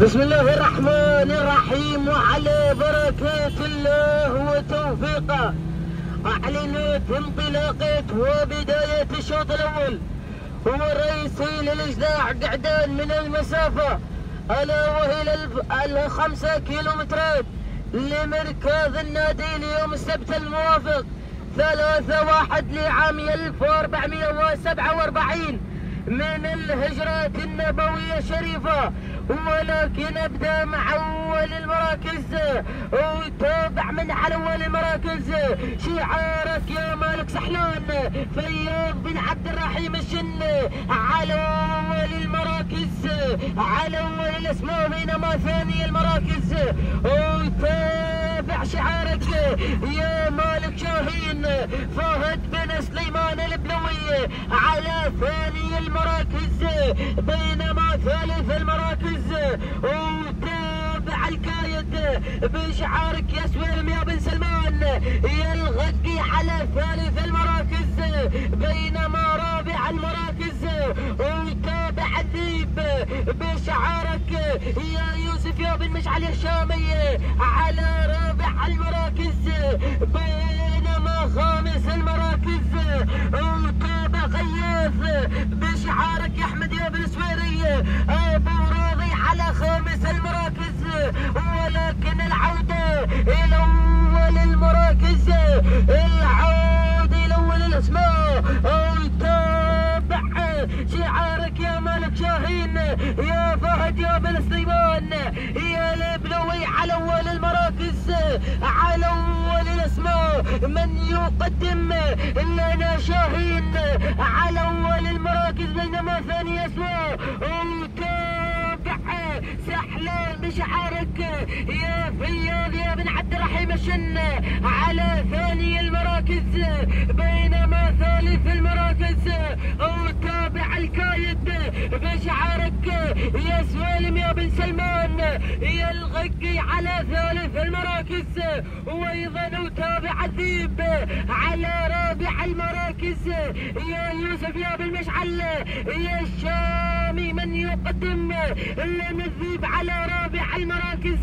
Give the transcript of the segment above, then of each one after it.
بسم الله الرحمن الرحيم وعلى بركة الله وتوفيقه أعلنت انطلاقة وبداية الشوط الأول والرئيسي للإجداع قعدان من المسافة ألا وهي 5 كيلومترات لمركز النادي اليوم السبت الموافق 3/1 لعام 1447 من الهجرة النبوية الشريفة. ولكن ابدا مع اول المراكز وتابع من على اول المراكز شعارك يا مالك سحلان فياض بن عبد الرحيم الشن على اول المراكز على اول الاسماء، بينما ثاني المراكز وتابع شعارك يا مالك شاهين فهد بن سليمان البلوي على ثاني المراكز، بينما ثالث المراكز وتابع الكايد بشعارك يا سويلم يا بن سلمان يا الغقي على ثالث المراكز، بينما رابع المراكز وتابع الذيب بشعارك يا يوسف يا بن مشعل الشامي على رابع المراكز، بينما خامس المراكز وتابع غياث بشعارك يا احمد يا بن سويري ابو راضي على خامس المراكز. ولكن العودة الى اول المراكز، العودة الى اول الاسماء وتابع شعارك يا مالك شاهين يا فهد يا بن سليمان يا البلوي على اول المراكز على اول الاسماء، من يقدم لنا شاهين على اول المراكز، بينما ثاني اسماء وتابع سحلان بشعارك يا فياض يا بن عبد الرحيم الشن على ثاني المراكز، بينما ثالث المراكز وتابع الكايد بشعارك يا سويلم يا بن سلمان يا الغقي على ثالث المراكز، وايضا وتابع الذيب على رابع المراكز يا يوسف يا بن مشعل يا الشامي، من يقدم لنا الذيب على رابع المراكز،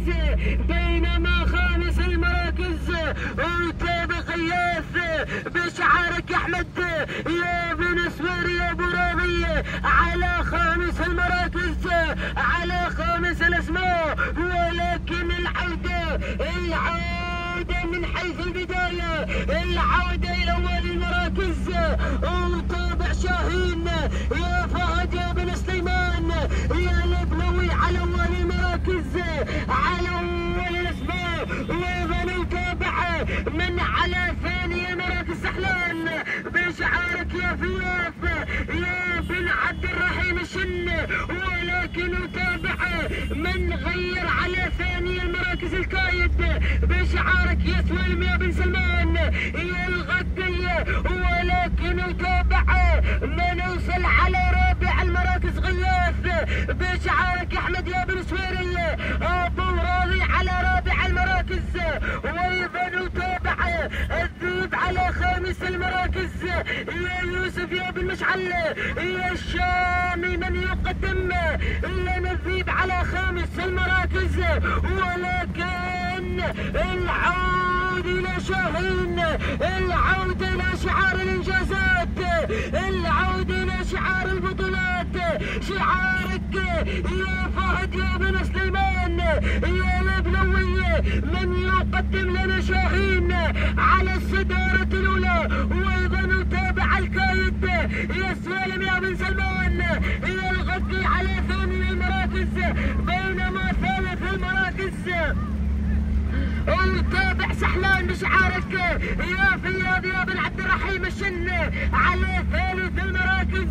بينما خامس المراكز وتابع غياث بشعارك يا احمد يا بن سويري يا ابو راضي على خامس المراكز على خامس الاسماء. ولكن العودة من حيث البداية، العودة الى اول المراكز وتابع شاهين يا فهد يا بن سليمان يا البلوي على اول المراكز على اول الاسماء، وايضا وتابع من على ثاني المراكز سحلان بشعارك يا فياض يا بن عبد الرحيم الشن. ولكن وتابع من غير على ثاني المراكز الكايد بشعارك يا سويلم يا بن سلمان يا الغقي. ولكن وتابع من وصل على رابع المراكز غياث بشعارك يا احمد يا بن سويري ابو راضي على رابع المراكز، وايضا وتابع الذيب على خامس المراكز يا يوسف يا بن مشعل يا الشامي، من يقدم لنا الذيب على خامس المراكز. ولكن العود الى شاهين، العود الى شعار الانجازات، العود الى شعار البطولات، شعارك يا فهد يا بن سليمان يا البلوي، من يقدم لنا شاهين على الصدارة الاولى، وايضا وتابع الكايد يا سويلم يا بن سلمان يا الغقي على ثاني المراكز، بينما ثالث المراكز وتابع سحلان بشعارك يا فياض يا بن عبد الرحيم الشن على ثالث المراكز،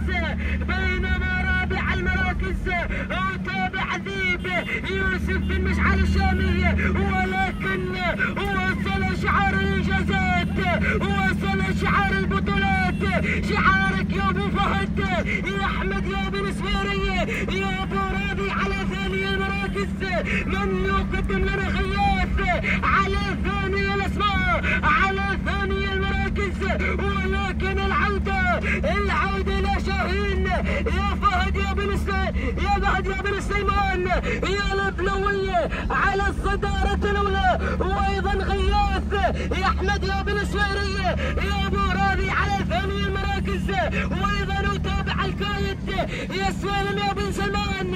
بينما رابع المراكز وتابع ذيب يوسف بن مشعل الشامي. ولكن وصل شعار الانجازات، وصل شعار البطولات، شعارك يا ابو فهد يا احمد يا بن سويري يا ابو راضي على ثاني المراكز، من يقدم لنا غياث على ثاني الاسماء على ثاني المراكز. ولكن العودة الى شاهين يا فهد يا بن سليمان يا البلوية على الصدارة الأولى، وأيضا غياث يا أحمد يا بن سويرية يا أبو راضي على ثاني المراكز، وأيضا أتابع الكايد يا سالم يا بن سلمان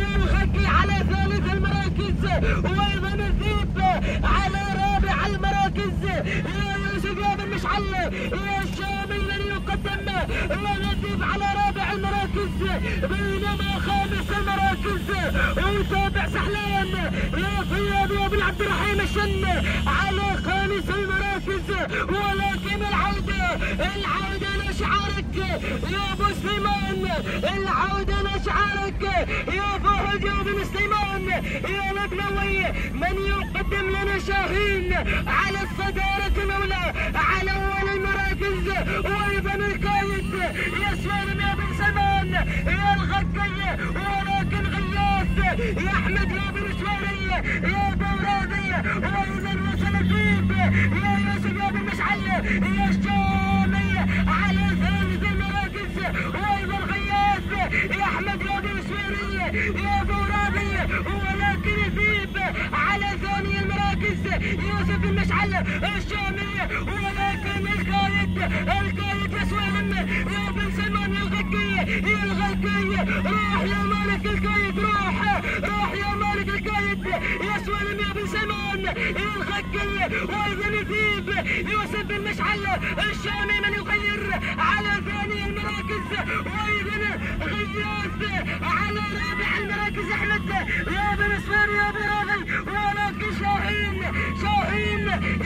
يا الخكي على ثالث المراكز، وأيضا الذيب على رابع المراكز، يا يوسف يا بن مشعل يا الشامي الذي يقدم والذيب على رابع المراكز، بينما خامس المراكز ويتابع سحلان يا فياض يا بن عبد الرحيم الشن على خامس المراكز. ولكن العودة لشعارك يا ابو سليمان، العودة لشعارك يا فهد يا بن سليمان يا البلوي، من يقدم لنا شاهين على الصدارة الأولى على أول المراكز، وأيضا القايد يا سالم يا بن سلمان يا الغكي، ولكن غياث يا أحمد يا بن سويرية يا بوراضي، وأيضا وصل الذيب يا يوسف يا بن مشعل يا الشامي على ثالث المراكز، وأيضا غياث يا أحمد يا بن سويرية يا بوراضي، ولكن الذيب على ثاني المراكز يوسف بن مشعل الشامي، ولكن القايد يا سويرم يا بن سلمان يا الغكي روح يا مالك القايد، روح يا مالك القايد يا سويرم يا بن سلمان يا الغكي، وايضا الذيب يوسف بن مشعل الشامي من يغير على ثاني المراكز، وايضا غياث على رابع المراكز احمد يا بن سوير يا براغي، ولكن شاهين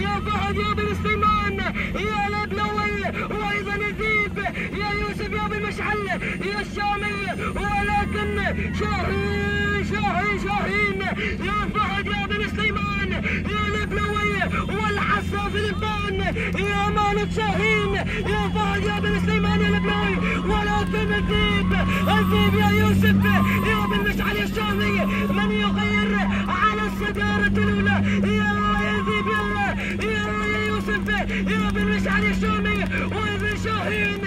يا فهد يا بن سليمان يا البلوي، وايضا الذيب يا يوسف يا بن مشعل يا الشامي، ولكن شاهين يا فهد يا بن سليمان يا البلوي، والعصاف البان يا مالك شاهين يا فهد يا بن سليمان يا البلوي، ولكن الذيب يا يوسف يا بن مشعل يا الشامي من يغير على الصدارة الأولى، يا الذيب يا يوسف يا بن مشعل يا الشامي، وايضا شاهين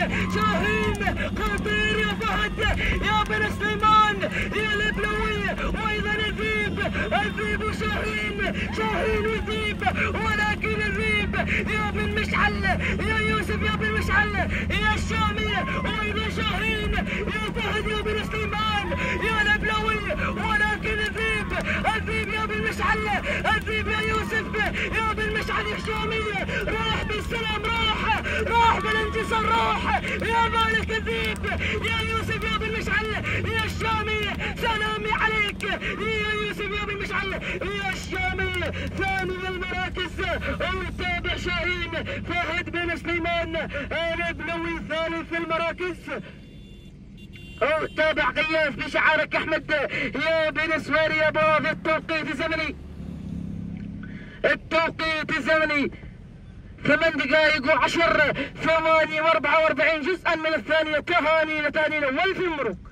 خطير يا فهد يا بن سليمان يا البلوي، وايضا الذيب وشاهين والذيب، ولكن الذيب يا بن مشعل يا يوسف يا بن مشعل يا الشامي، وايضا شاهين يا فهد يا بن سليمان يا البلوي، ولكن الذيب يا بن مشعل الذيب يا يوسف يا بن مشعل يا الشامي، راح بالسلام راح بالانتصار راح يا مالك الذيب يا يوسف يا بن مشعل يا الشامي، سلامي عليك يا يوسف يا بن مشعل يا الشامي. ثاني المراكز ويتابع شاهين فهد بن سليمان البلوي، ثالث المراكز وتابع غياث بشعارك احمد يا بن سوير يا بوراضي. التوقيت الزمني 8 دقائق و10 ثواني و44 جزءا من الثانية. تهانينا والف مبروك.